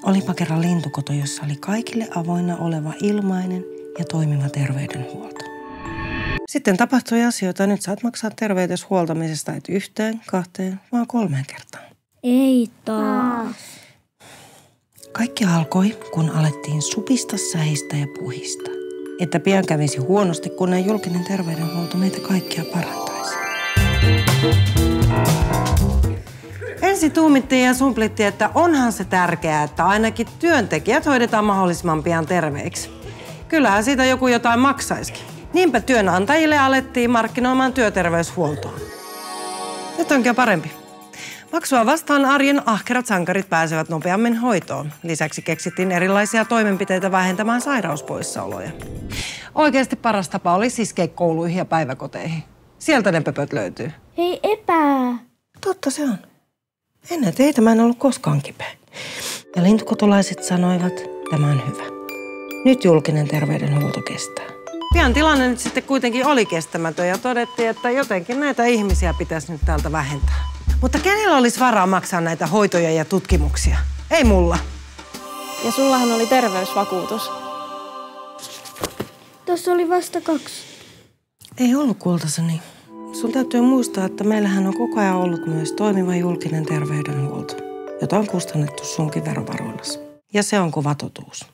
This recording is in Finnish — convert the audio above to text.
Olipa kerran lintukoto, jossa oli kaikille avoinna oleva ilmainen ja toimiva terveydenhuolto. Sitten tapahtui asioita. Nyt saat maksaa terveydenhuoltamisesta et 1, 2, vaan 3 kertaa. Ei taas. Kaikki alkoi, kun alettiin supista, sähistä ja puhista. Että pian kävisi huonosti, kun julkinen terveydenhuolto meitä kaikkia parantaisi. Ensin tuumittiin ja sumplittiin, että onhan se tärkeää, että ainakin työntekijät hoidetaan mahdollisimman pian terveiksi. Kyllähän siitä joku jotain maksaisikin. Niinpä työnantajille alettiin markkinoimaan työterveyshuoltoa. Nyt onkin jo parempi. Maksua vastaan arjen ahkerat sankarit pääsevät nopeammin hoitoon. Lisäksi keksittiin erilaisia toimenpiteitä vähentämään sairauspoissaoloja. Oikeasti paras tapa olisi iskeä kouluihin ja päiväkoteihin. Sieltä ne pöpöt löytyy. Hei epää. Totta se on. Ennen teitä mä en ollut koskaan kipeä. Ja lintukotolaiset sanoivat, tämä on hyvä. Nyt julkinen terveydenhuolto kestää. Pian tilanne nyt sitten kuitenkin oli kestämätön ja todettiin, että jotenkin näitä ihmisiä pitäisi nyt täältä vähentää. Mutta kenellä olisi varaa maksaa näitä hoitoja ja tutkimuksia? Ei mulla. Ja sullahan oli terveysvakuutus. Tuossa oli vasta 2. Ei ollut kultaseni. Sun täytyy muistaa, että meillähän on koko ajan ollut myös toimiva julkinen terveydenhuolto, jota on kustannettu sunkin verovaroillasi. Ja se on kova totuus.